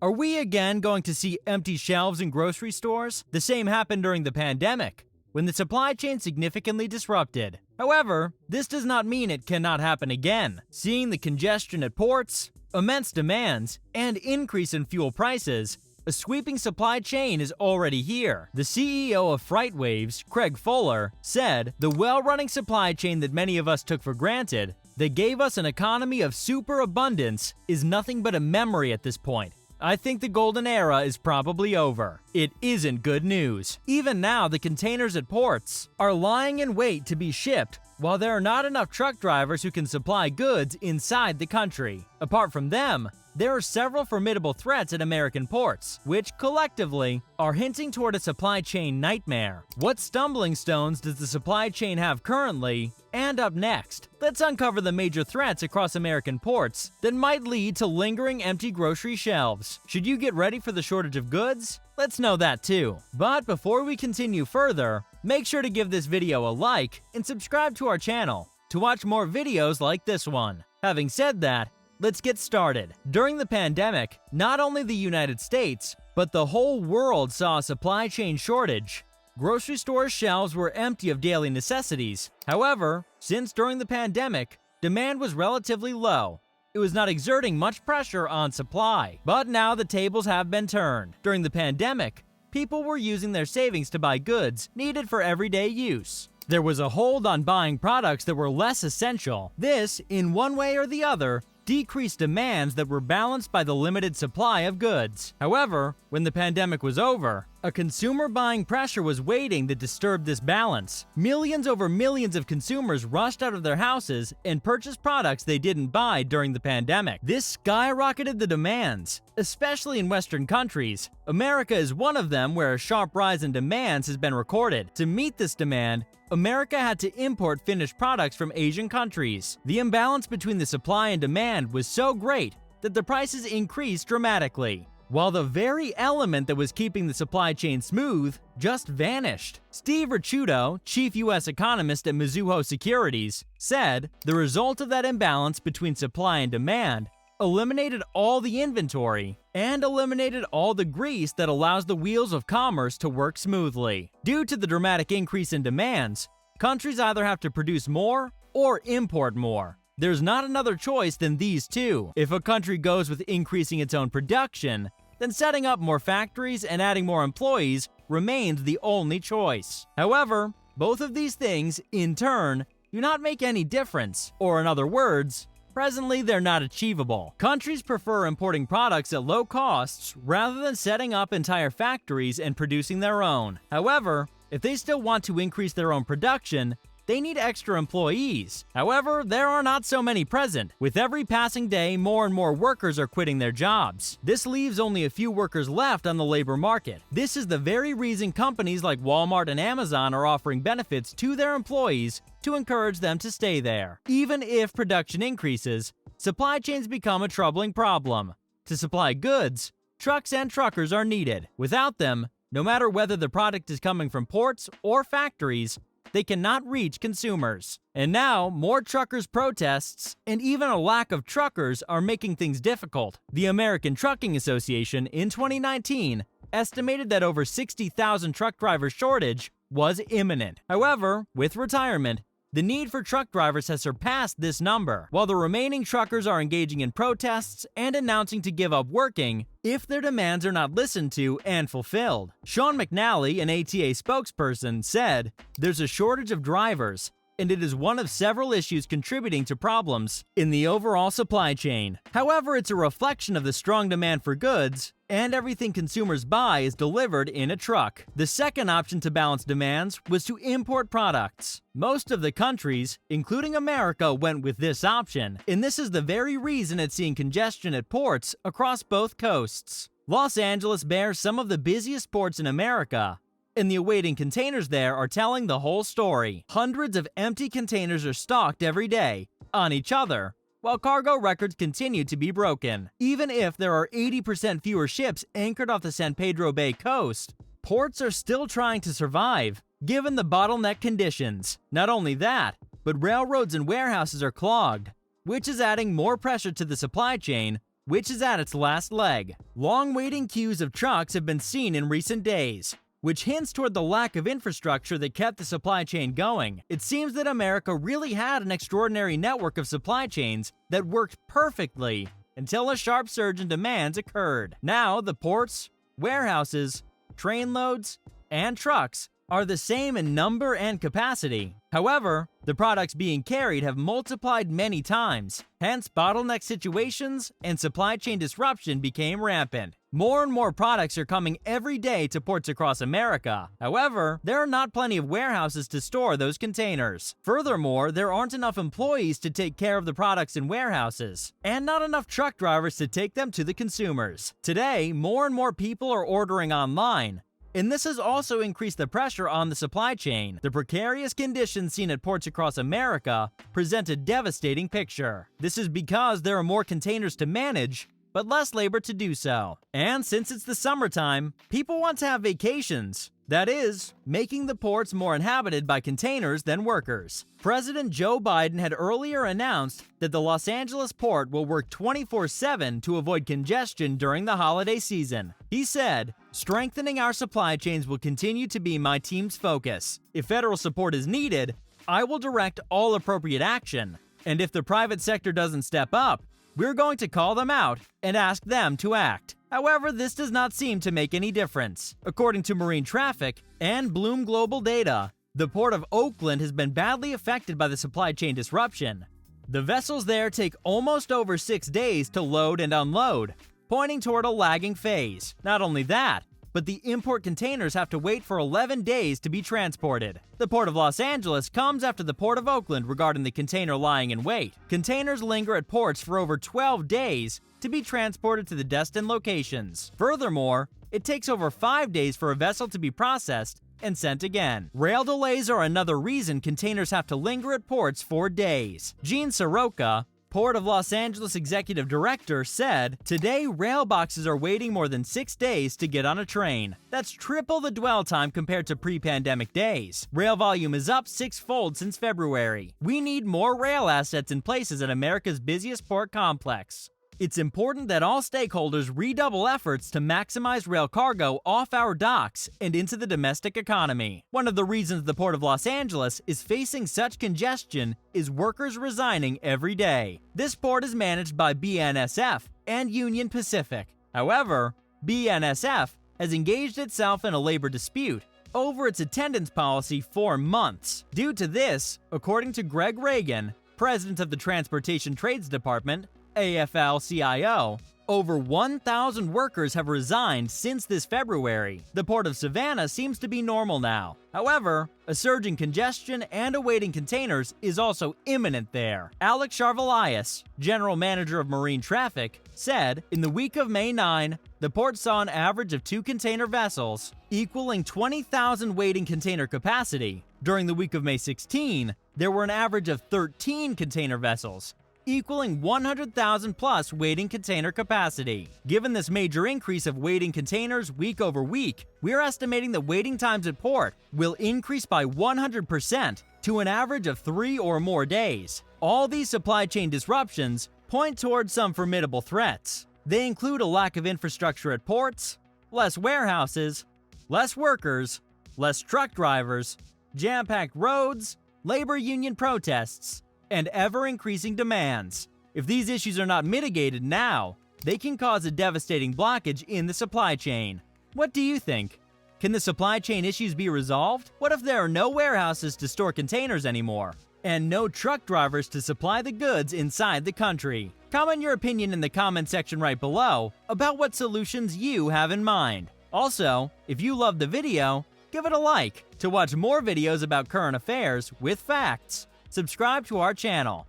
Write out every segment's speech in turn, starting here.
Are we again going to see empty shelves in grocery stores? The same happened during the pandemic, when the supply chain significantly disrupted. However, this does not mean it cannot happen again. Seeing the congestion at ports, immense demands, and increase in fuel prices, a sweeping supply chain is already here. The CEO of FreightWaves, Craig Fuller, said, "The well-running supply chain that many of us took for granted, that gave us an economy of superabundance, is nothing but a memory at this point. I think the golden era is probably over." It isn't good news. Even now, the containers at ports are lying in wait to be shipped, while there are not enough truck drivers who can supply goods inside the country. Apart from them, there are several formidable threats at American ports, which collectively are hinting toward a supply chain nightmare. What stumbling stones does the supply chain have currently? And up next, let's uncover the major threats across American ports that might lead to lingering empty grocery shelves. Should you get ready for the shortage of goods? Let's know that too. But before we continue further, make sure to give this video a like and subscribe to our channel to watch more videos like this one. Having said that, let's get started. During the pandemic, not only the United States, but the whole world saw a supply chain shortage. Grocery store shelves were empty of daily necessities. However, since during the pandemic, demand was relatively low, it was not exerting much pressure on supply. But now the tables have been turned. During the pandemic, people were using their savings to buy goods needed for everyday use. There was a hold on buying products that were less essential. This, in one way or the other, decreased demands that were balanced by the limited supply of goods. However, when the pandemic was over, a consumer buying pressure was waiting that disturbed this balance. Millions over millions of consumers rushed out of their houses and purchased products they didn't buy during the pandemic. This skyrocketed the demands, especially in Western countries. America is one of them where a sharp rise in demands has been recorded. To meet this demand, America had to import finished products from Asian countries. The imbalance between the supply and demand was so great that the prices increased dramatically, while the very element that was keeping the supply chain smooth just vanished. Steve Ricciuto, chief U.S. economist at Mizuho Securities, said the result of that imbalance between supply and demand eliminated all the inventory and eliminated all the grease that allows the wheels of commerce to work smoothly. Due to the dramatic increase in demands, countries either have to produce more or import more. There's not another choice than these two. If a country goes with increasing its own production, then setting up more factories and adding more employees remains the only choice. However, both of these things, in turn, do not make any difference, or in other words, presently, they're not achievable. Countries prefer importing products at low costs rather than setting up entire factories and producing their own. However, if they still want to increase their own production, they need extra employees. However, there are not so many present. With every passing day, more and more workers are quitting their jobs. This leaves only a few workers left on the labor market. This is the very reason companies like Walmart and Amazon are offering benefits to their employees to encourage them to stay there. Even if production increases, supply chains become a troubling problem. To supply goods, trucks and truckers are needed. Without them, no matter whether the product is coming from ports or factories, they cannot reach consumers. And now, more truckers' protests and even a lack of truckers are making things difficult. The American Trucking Association in 2019 estimated that over 60,000 truck driver shortage was imminent. However, with retirement, the need for truck drivers has surpassed this number, while the remaining truckers are engaging in protests and announcing to give up working if their demands are not listened to and fulfilled. Sean McNally, an ATA spokesperson, said, "There's a shortage of drivers, and it is one of several issues contributing to problems in the overall supply chain. However, it's a reflection of the strong demand for goods, and everything consumers buy is delivered in a truck." The second option to balance demands was to import products. Most of the countries, including America, went with this option, and this is the very reason it's seeing congestion at ports across both coasts. Los Angeles bears some of the busiest ports in America, and the awaiting containers there are telling the whole story. Hundreds of empty containers are stocked every day, on each other, while cargo records continue to be broken. Even if there are 80% fewer ships anchored off the San Pedro Bay coast, ports are still trying to survive, given the bottleneck conditions. Not only that, but railroads and warehouses are clogged, which is adding more pressure to the supply chain, which is at its last leg. Long waiting queues of trucks have been seen in recent days, which hints toward the lack of infrastructure that kept the supply chain going. It seems that America really had an extraordinary network of supply chains that worked perfectly until a sharp surge in demands occurred. Now, the ports, warehouses, train loads, and trucks are the same in number and capacity. However, the products being carried have multiplied many times. Hence, bottleneck situations and supply chain disruption became rampant. More and more products are coming every day to ports across America. However, there are not plenty of warehouses to store those containers. Furthermore, there aren't enough employees to take care of the products in warehouses, and not enough truck drivers to take them to the consumers. Today, more and more people are ordering online, and this has also increased the pressure on the supply chain. The precarious conditions seen at ports across America present a devastating picture. This is because there are more containers to manage, but less labor to do so. And since it's the summertime, people want to have vacations. That is, making the ports more inhabited by containers than workers. President Joe Biden had earlier announced that the Los Angeles port will work 24/7 to avoid congestion during the holiday season. He said, "Strengthening our supply chains will continue to be my team's focus. If federal support is needed, I will direct all appropriate action. And if the private sector doesn't step up, we're going to call them out and ask them to act." However, this does not seem to make any difference. According to marine traffic and Bloom Global data, the port of Oakland has been badly affected by the supply chain disruption. The vessels there take almost over 6 days to load and unload, pointing toward a lagging phase. Not only that, but the import containers have to wait for 11 days to be transported. The Port of Los Angeles comes after the Port of Oakland regarding the container lying in wait. Containers linger at ports for over 12 days to be transported to the destined locations. Furthermore, it takes over 5 days for a vessel to be processed and sent again. Rail delays are another reason containers have to linger at ports for days. Gene Soroka, Port of Los Angeles Executive Director, said, "Today, rail boxes are waiting more than 6 days to get on a train. That's triple the dwell time compared to pre-pandemic days. Rail volume is up 6-fold since February. We need more rail assets in places at America's busiest port complex. It's important that all stakeholders redouble efforts to maximize rail cargo off our docks and into the domestic economy." One of the reasons the Port of Los Angeles is facing such congestion is workers resigning every day. This port is managed by BNSF and Union Pacific. However, BNSF has engaged itself in a labor dispute over its attendance policy for months. Due to this, according to Greg Reagan, president of the Transportation Trades Department, AFL-CIO, over 1,000 workers have resigned since this February. The Port of Savannah seems to be normal now. However, a surge in congestion and awaiting containers is also imminent there. Alex Charvalias, general manager of marine traffic, said, "In the week of May 9, the port saw an average of 2 container vessels, equaling 20,000 waiting container capacity. During the week of May 16, there were an average of 13 container vessels, equaling 100,000 plus waiting container capacity." Given this major increase of waiting containers week over week, we're estimating that waiting times at port will increase by 100% to an average of 3 or more days. All these supply chain disruptions point towards some formidable threats. They include a lack of infrastructure at ports, less warehouses, less workers, less truck drivers, jam-packed roads, labor union protests, and ever-increasing demands. If these issues are not mitigated now, they can cause a devastating blockage in the supply chain. What do you think? Can the supply chain issues be resolved? What if there are no warehouses to store containers anymore, and no truck drivers to supply the goods inside the country? Comment your opinion in the comment section right below about what solutions you have in mind. Also, if you loved the video, give it a like. To watch more videos about current affairs with facts, subscribe to our channel.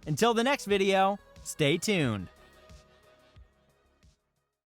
Until the next video, stay tuned.